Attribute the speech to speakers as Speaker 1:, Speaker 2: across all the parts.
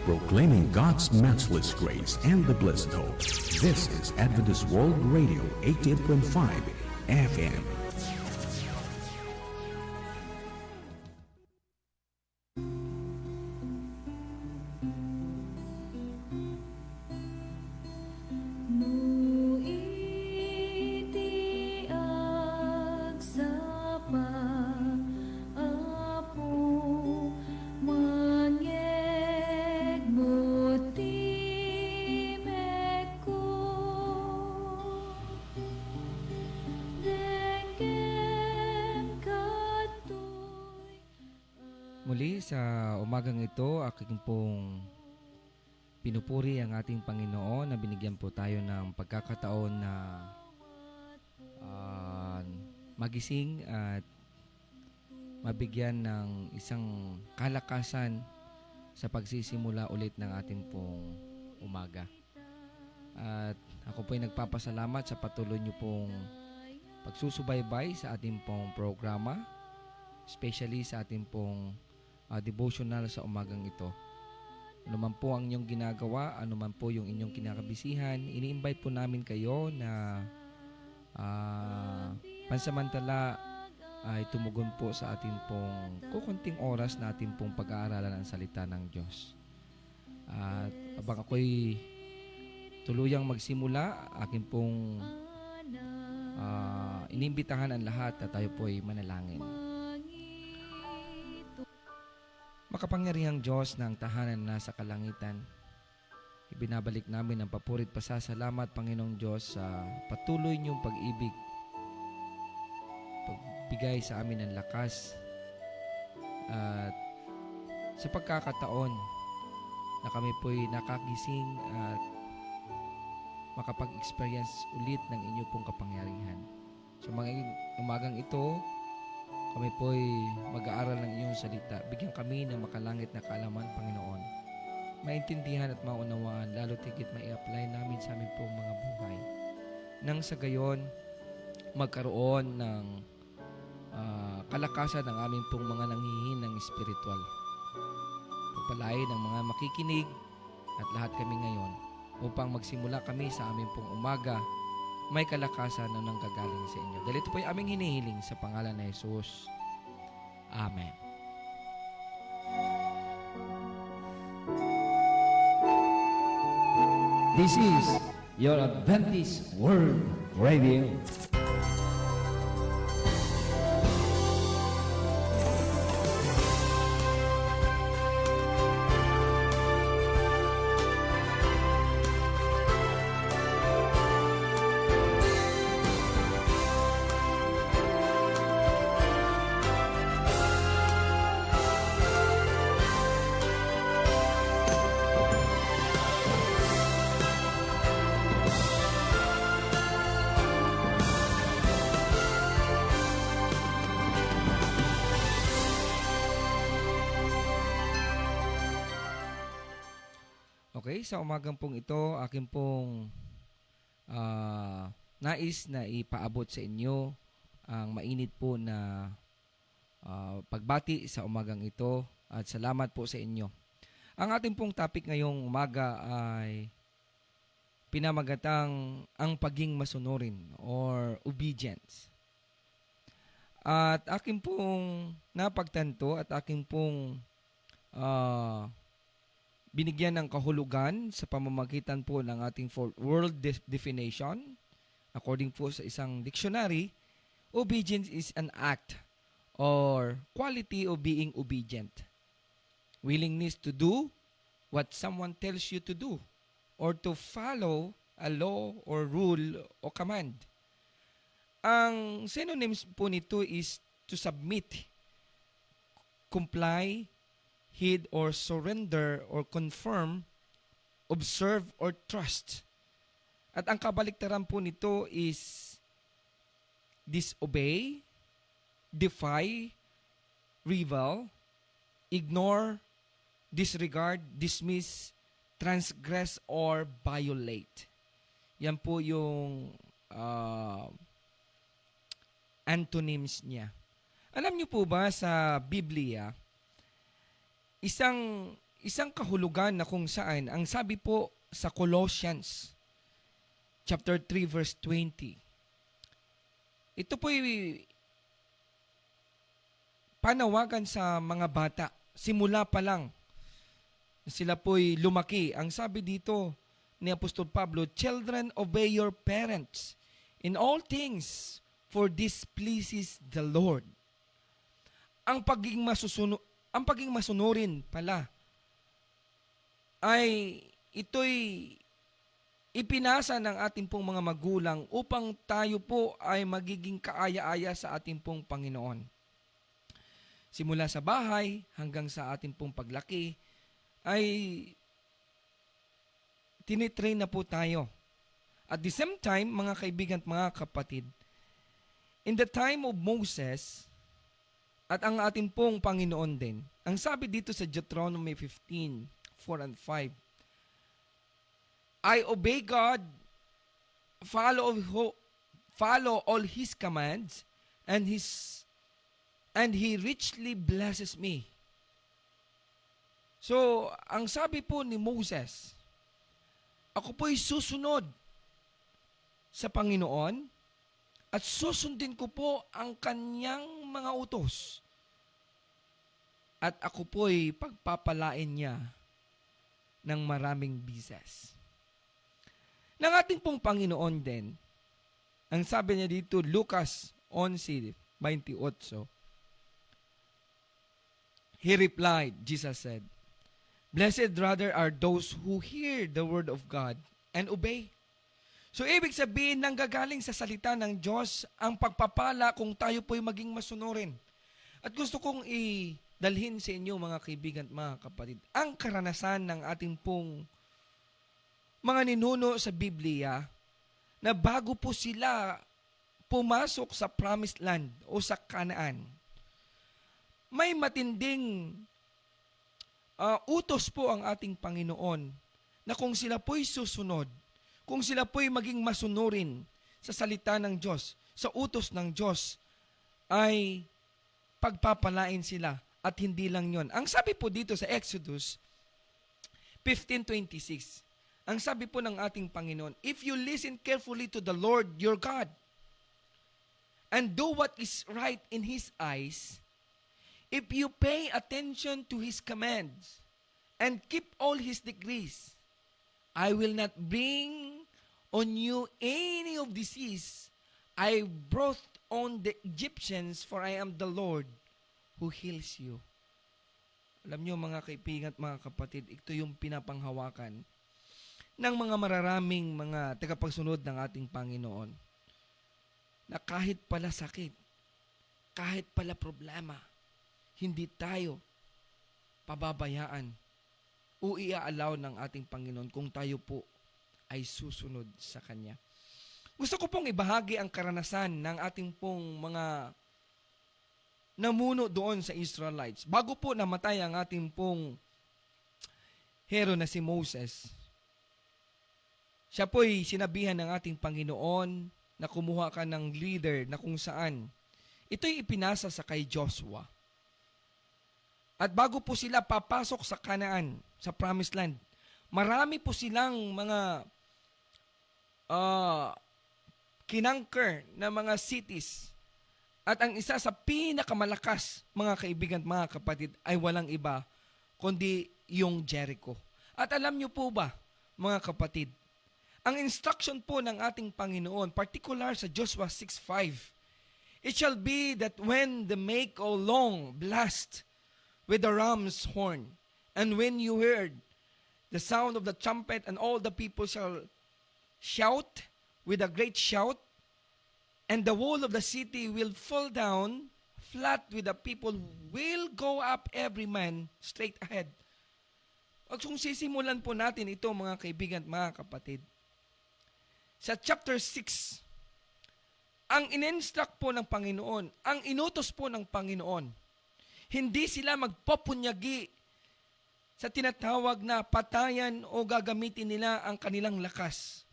Speaker 1: proclaiming God's matchless grace and the blessed hope. This is Adventist World Radio 88.5 FM.
Speaker 2: Muli sa umagang ito, aking pong pinupuri ang ating Panginoon na binigyan po tayo ng pagkakataon na magising at mabigyan ng isang kalakasan sa pagsisimula ulit ng ating pong umaga. At ako po ay nagpapasalamat sa patuloy niyo pong pagsusubaybay sa ating pong programa, especially sa ating pong devotional sa umagang ito. Ano man po ang inyong ginagawa, ano man po yung inyong kinakabisihan, ini-invite po namin kayo na pansamantala ay tumugon po sa ating pong kukunting oras na ating pong pag-aaralan ang salita ng Diyos. At abang ako'y tuluyang magsimula, aking pong inimbitahan ang lahat na tayo po'y manalangin. Makapangyarihang Diyos ng tahanan na sa kalangitan, ibinabalik namin ang papurit pasasalamat, Panginoong Diyos, sa patuloy niyong pag-ibig, pagbigay sa amin ng lakas, at sa pagkakataon na kami po'y nakagising at makapag-experience ulit ng inyong pong kapangyarihan. So mga umagang ito, kami po'y mag-aaral ng iyong salita. Bigyan kami ng makalangit na kaalaman, Panginoon. Maintindihan at maunawaan, lalo tigit mai-apply namin sa aming pong mga buhay. Nang sa gayon, magkaroon ng kalakasan ng aming pong mga nanghihinang spiritual. Pagpalain ng mga makikinig at lahat kami ngayon upang magsimula kami sa aming pong umaga, may kalakasan na nanggagaling sa inyo. Dahil ito po ay aming hinihiling sa pangalan ni Jesus. Amen.
Speaker 3: This is your Adventist World Radio.
Speaker 2: Okay, sa umagang pong ito, akin pong nais na ipaabot sa inyo ang mainit po na pagbati sa umagang ito at salamat po sa inyo. Ang ating pong topic ngayong umaga ay pinamagatang ang paging masunurin or obedience. At akin pong napagtanto at akin pong binigyan ng kahulugan sa pamamagitan po ng ating world definition. According po sa isang dictionary, obedience is an act or quality of being obedient. Willingness to do what someone tells you to do or to follow a law or rule o command. Ang synonyms po nito is to submit, comply, heed or surrender or confirm, observe or trust. At ang kabaliktaran po nito is disobey, defy, rebel, ignore, disregard, dismiss, transgress or violate. Yan po yung antonyms niya. Alam niyo po ba sa Biblia, isang kahulugan na kung saan, ang sabi po sa Colossians chapter 3 verse 20, ito po'y panawagan sa mga bata. Simula pa lang, sila po'y lumaki. Ang sabi dito ni Apostol Pablo, "Children, obey your parents in all things, for this pleases the Lord." Ang pagiging masunurin pala ay ito'y ipinasa ng ating pong mga magulang upang tayo po ay magiging kaaya-aya sa ating pong Panginoon. Simula sa bahay hanggang sa ating pong paglaki ay tinitrain na po tayo. At the same time, mga kaibigan at mga kapatid, in the time of Moses at ang ating pong Panginoon din, ang sabi dito sa Deuteronomy 15:4 and 5, "I obey God, follow all His commands, and He richly blesses me." So, ang sabi po ni Moses, ako po'y susunod sa Panginoon at susundin ko po ang kanyang mga utos. At ako po'y pagpapalain niya ng maraming bises. Ng ating pong Panginoon din, ang sabi niya dito, Lucas 11:28, He replied, Jesus said, "Blessed rather are those who hear the word of God and obey." So, ibig sabihin, nanggagaling sa salita ng Diyos ang pagpapala kung tayo po'y maging masunurin. At gusto kong idalhin sa inyo, mga kaibigan at mga kapatid, ang karanasan ng ating pong mga ninuno sa Biblia na bago po sila pumasok sa Promised Land o sa Canaan, may matinding utos po ang ating Panginoon na kung sila po'y susunod, kung sila po'y maging masunurin sa salita ng Diyos, sa utos ng Diyos, ay pagpapalain sila. At hindi lang yon. Ang sabi po dito sa Exodus 15:26, ang sabi po ng ating Panginoon, "If you listen carefully to the Lord your God and do what is right in His eyes, if you pay attention to His commands and keep all His decrees, I will not bring on you any of disease I brought on the Egyptians, for I am the Lord who heals you." Alam niyo, mga kaibigan at mga kapatid, ito yung pinapanghawakan ng mga mararaming mga tagapagsunod ng ating Panginoon, na kahit pala sakit, kahit pala problema, hindi tayo pababayaan o iaalaw ng ating Panginoon kung tayo po ay susunod sa Kanya. Gusto ko pong ibahagi ang karanasan ng ating pong mga namuno doon sa Israelites. Bago po namatay ang ating pong hero na si Moses, siya po'y sinabihan ng ating Panginoon na kumuha ka ng leader na kung saan ito'y ipinasa sa kay Joshua. At bago po sila papasok sa Canaan, sa Promised Land, marami po silang mga kinangker na mga cities. At ang isa sa pinakamalakas, mga kaibigan at mga kapatid, ay walang iba kundi yung Jericho. At alam niyo po ba, mga kapatid, ang instruction po ng ating Panginoon, particular sa Joshua 6:5, "It shall be that when the make a long blast with the ram's horn, and when you heard the sound of the trumpet, and all the people shall shout with a great shout, and the wall of the city will fall down flat, with the people will go up every man straight ahead." At kung sisimulan po natin ito, mga kaibigan at mga kapatid, sa chapter 6, ang in-instruct po ng Panginoon, ang inutos po ng Panginoon, hindi sila magpapunyagi sa tinatawag na patayan o gagamitin nila ang kanilang lakas,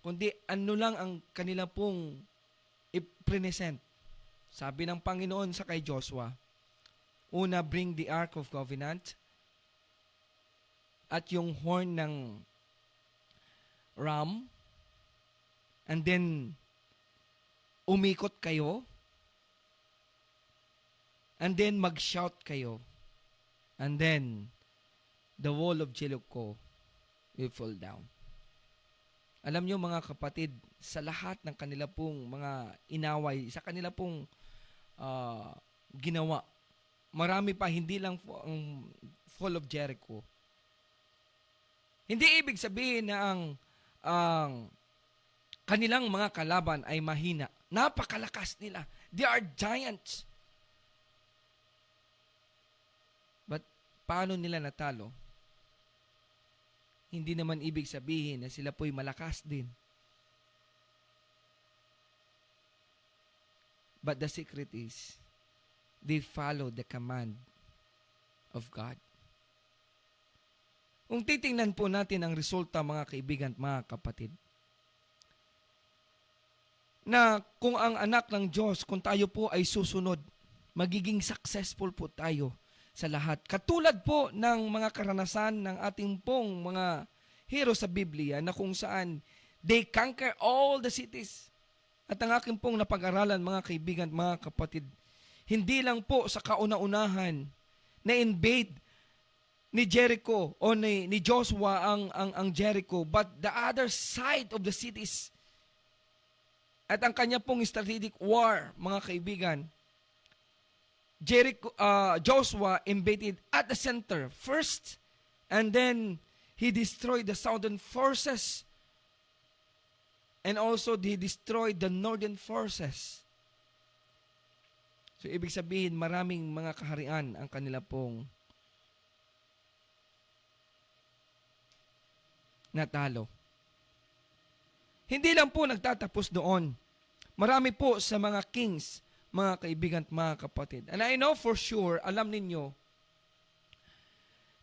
Speaker 2: kundi ano lang ang kanila pong i-present. Sabi ng Panginoon sa kay Joshua, una, bring the Ark of Covenant. at yung horn ng ram, and then umikot kayo, and then mag-shout kayo, and then the wall of Jericho will fall down. Alam nyo mga kapatid, sa lahat ng kanila pong mga inaway, sa kanila pong ginawa, marami pa, hindi lang ang fall of Jericho. Hindi ibig sabihin na ang kanilang mga kalaban ay mahina. Napakalakas nila. They are giants. But paano nila natalo? Hindi naman ibig sabihin na sila po'y malakas din. But the secret is, they follow the command of God. Kung titingnan po natin ang resulta, mga kaibigan at mga kapatid, na kung ang anak ng Diyos, kung tayo po ay susunod, magiging successful po tayo sa lahat. Katulad po ng mga karanasan ng ating pong mga hero sa Biblia na kung saan they conquer all the cities. At ang aking pong napag-aralan, mga kaibigan, mga kapatid, hindi lang po sa kauna-unahan na invade ni Jericho o ni Joshua ang Jericho, but the other side of the cities. At ang kanya pong strategic war, mga kaibigan, Joshua invaded at the center first, and then he destroyed the southern forces, and also he destroyed the northern forces. So ibig sabihin, maraming mga kaharian ang kanila pong natalo. Hindi lang po nagtatapos doon. Marami po sa mga kings, mga kaibigan at mga kapatid. And I know for sure, alam ninyo,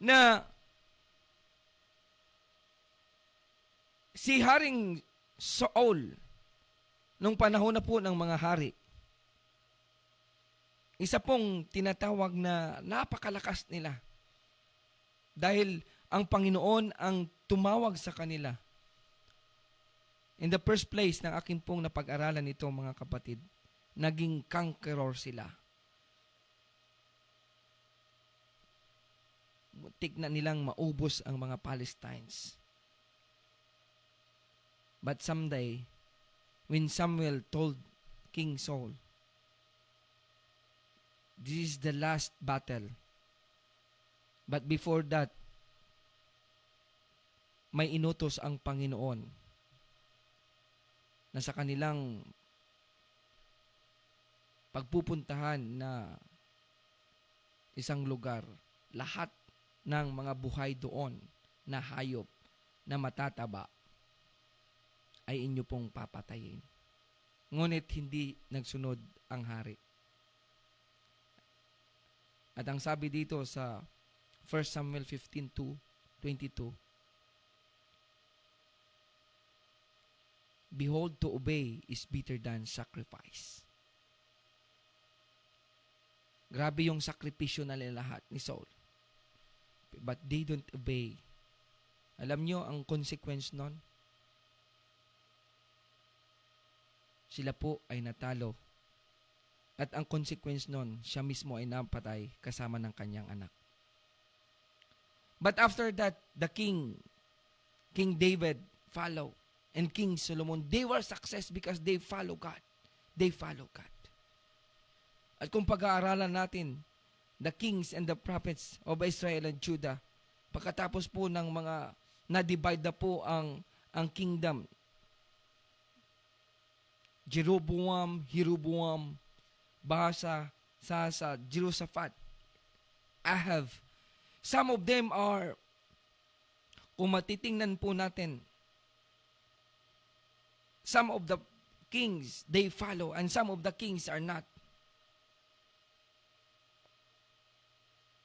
Speaker 2: na si Haring Saul, nung panahon na po ng mga hari, isa pong tinatawag na napakalakas nila. Dahil ang Panginoon ang tumawag sa kanila. In the first place, ng akin pong napag-aralan ito, mga kapatid, naging conqueror sila. Tignan nilang maubos ang mga Palestines. But someday, when Samuel told King Saul, this is the last battle. But before that, may inutos ang Panginoon na sa kanilang pagpupuntahan na isang lugar, lahat ng mga buhay doon na hayop na matataba ay inyo pong papatayin. Ngunit hindi nagsunod ang hari. At ang sabi dito sa 1 Samuel 15:22, behold, to obey is better than sacrifice. Grabe yung sakripisyo na lahat ni Saul. But they don't obey. Alam nyo ang consequence nun? Sila po ay natalo. At ang consequence nun, siya mismo ay napatay kasama ng kanyang anak. But after that, the King David follow, and King Solomon, they were success because they follow God. They follow God. At kung pag-aaralan natin, the kings and the prophets of Israel and Judah, pagkatapos po ng mga na-divide na po ang kingdom, Jeroboam, Jeroboam, Baasa, Sasa, Jehoshaphat, Ahab. Some of them are, kung matitingnan po natin, some of the kings, they follow, and some of the kings are not.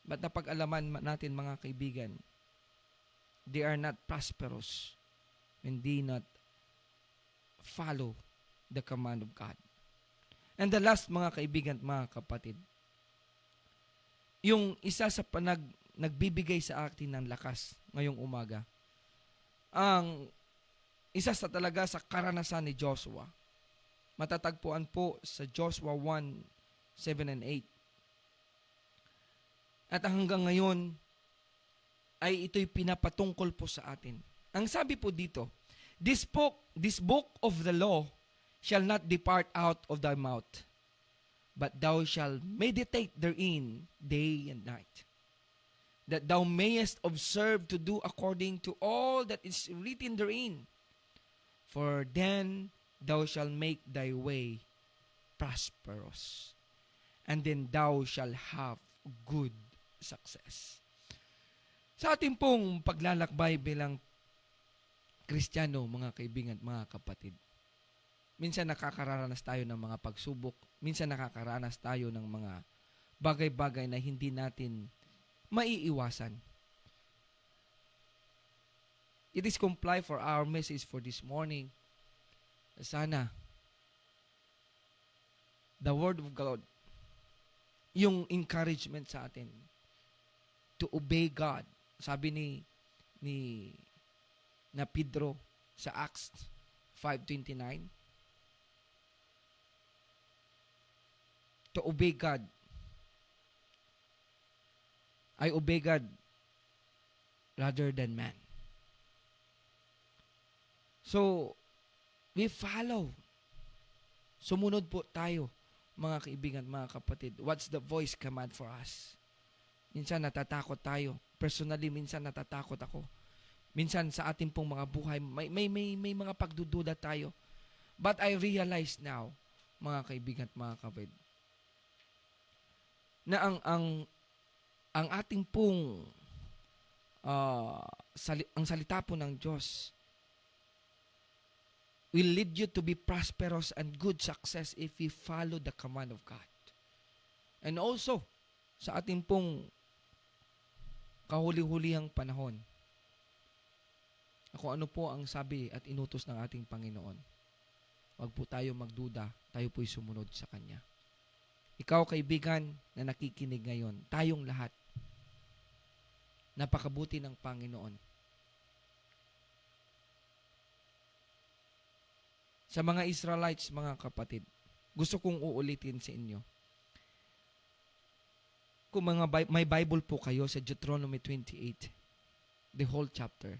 Speaker 2: But napag-alaman natin, mga kaibigan, they are not prosperous when they not follow the command of God. And the last, mga kaibigan at mga kapatid, yung isa sa nagbibigay sa atin ng lakas ngayong umaga. Ang isa sa talaga sa karanasan ni Joshua. Matatagpuan po sa Joshua 1:7 and 8. At hanggang ngayon ay ito'y pinapatungkol po sa atin. Ang sabi po dito, this book of the law shall not depart out of thy mouth, but thou shalt meditate therein day and night, that thou mayest observe to do according to all that is written therein. For then thou shalt make thy way prosperous, and then thou shalt have good success. Sa ating pong paglalakbay bilang Kristiyano, mga kaibigan at mga kapatid, minsan nakakaranas tayo ng mga pagsubok, minsan nakakaranas tayo ng mga bagay-bagay na hindi natin maiiwasan. It is comply for our message for this morning. Sana the Word of God, yung encouragement sa atin to obey God. Sabi na Pedro sa Acts 5:29, to obey God. I obey God rather than man. So, we follow. Sumunod po tayo, mga kaibigan, mga kapatid. What's the voice command for us? Minsan natatakot tayo. Personally, minsan natatakot ako. Minsan sa ating pong mga buhay, may mga pagdududa tayo. But I realize now, mga kaibigan at mga kapatid, na ang ating pong ang salita po ng Diyos will lead you to be prosperous and good success if you follow the command of God. And also, sa ating pong kahuli-hulihang panahon, kung ano po ang sabi at inutos ng ating Panginoon, huwag po tayo magduda, tayo po'y sumunod sa Kanya. Ikaw, kaibigan, na nakikinig ngayon, tayong lahat, napakabuti ng Panginoon. Sa mga Israelites, mga kapatid, gusto kong uulitin sa inyo. Kung may Bible po kayo sa Deuteronomy 28, the whole chapter,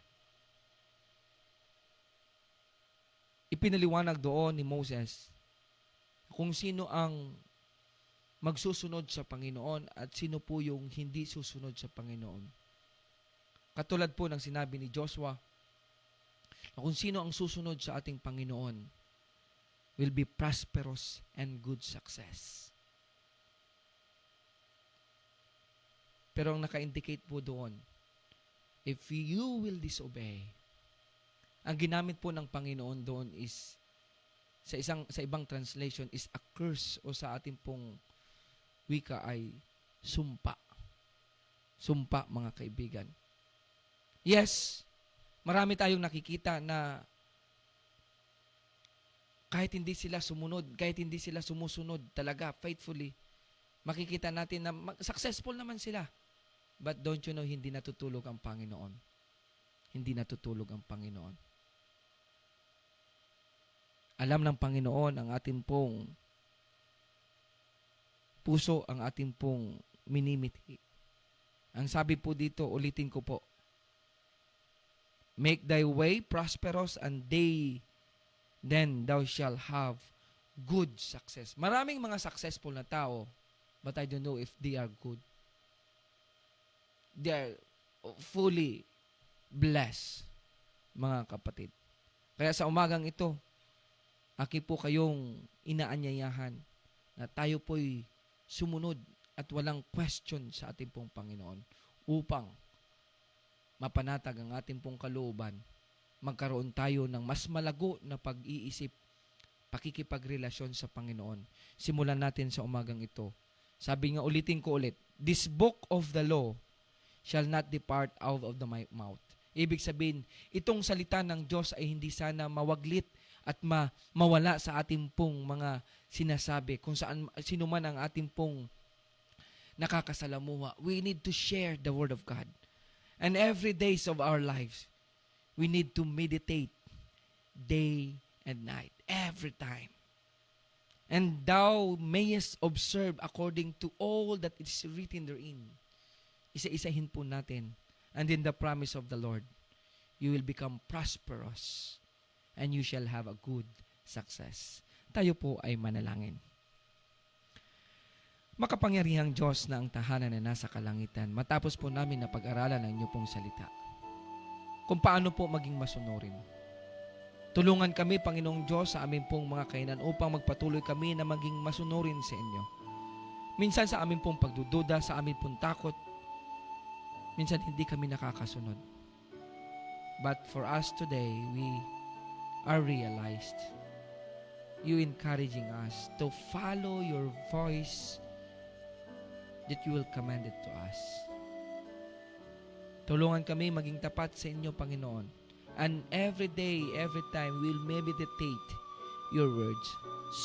Speaker 2: ipinaliwanag doon ni Moses kung sino ang magsusunod sa Panginoon at sino po yung hindi susunod sa Panginoon. Katulad po ng sinabi ni Joshua, na kung sino ang susunod sa ating Panginoon will be prosperous and good success. Pero ang naka-indicate po doon, if you will disobey, ang ginamit po ng Panginoon doon is, sa ibang translation, is a curse, o sa ating pong wika ay sumpa. Sumpa, mga kaibigan. Yes, marami tayong nakikita na kahit hindi sila sumunod, kahit hindi sila sumusunod talaga, faithfully, makikita natin na successful naman sila. But don't you know, hindi natutulog ang Panginoon. Hindi natutulog ang Panginoon. Alam ng Panginoon ang ating pong puso, ang ating pong minimithi. Ang sabi po dito, ulitin ko po, make thy way prosperous and then thou shall have good success. Maraming mga successful na tao, but I don't know if they are good. They are fully blessed, mga kapatid. Kaya sa umagang ito, aki po kayong inaanyayahan na tayo po'y sumunod at walang question sa ating pong Panginoon upang mapanatag ang ating pong kalooban, magkaroon tayo ng mas malago na pag-iisip, pakikipagrelasyon sa Panginoon. Simulan natin sa umagang ito. Sabi nga, ulitin ko ulit, this book of the law shall not depart out of the my mouth. Ibig sabihin, itong salita ng Diyos ay hindi sana mawaglit at mawala sa ating pong mga sinasabi. Kung sino man ang ating pong nakakasalamuha. We need to share the Word of God. And every days of our lives, we need to meditate day and night, every time. And thou mayest observe according to all that is written therein. Isa-isahin po natin. And in the promise of the Lord, you will become prosperous and you shall have a good success. Tayo po ay manalangin. Makapangyarihang Diyos na ang tahanan na nasa kalangitan, matapos po namin na pag-aralan ang inyo pong salita, kung paano po maging masunurin. Tulungan kami, Panginoong Diyos, sa amin pong mga kainan upang magpatuloy kami na maging masunurin sa inyo. Minsan sa amin pong pagdududa, sa amin pong takot, minsan hindi kami nakakasunod. But for us today, we are realized, you encouraging us to follow your voice that you will command it to us. Tulungan kami maging tapat sa inyo, Panginoon. And every day, every time, we'll meditate your words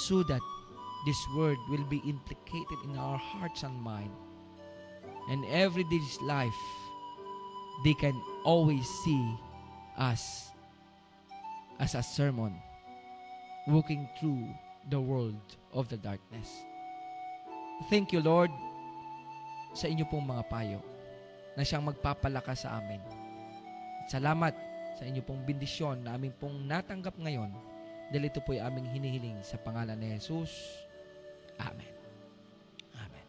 Speaker 2: so that this word will be implicated in our hearts and mind. And every day's life, they can always see us as a sermon walking through the world of the darkness. Thank you, Lord, sa inyo pong mga payo na siyang magpapalakas sa amin. Salamat sa inyo pong bendisyon na aming pong natanggap ngayon dahil ito po ay aming hinihiling sa pangalan ni Jesus. Amen. Amen.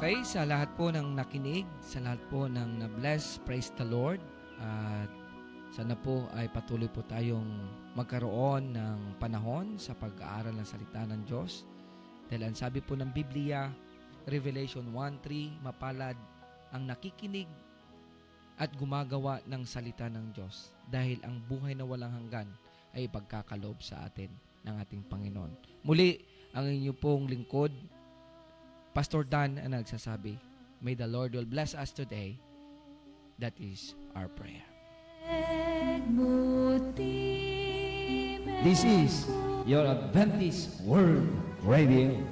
Speaker 2: Okay, sa lahat po ng nakinig, sa lahat po ng na-bless, praise the Lord. At sana po ay patuloy po tayong magkaroon ng panahon sa pag-aaral ng salita ng Diyos. Dahil ang sabi po ng Biblia, Revelation 1:3, mapalad ang nakikinig at gumagawa ng salita ng Diyos. Dahil ang buhay na walang hanggan ay ipagkakaloob sa atin ng ating Panginoon. Muli, ang inyo pong lingkod, Pastor Dan ang nagsasabi, may the Lord will bless us today. That is our prayer.
Speaker 3: This is your Adventist World Radio.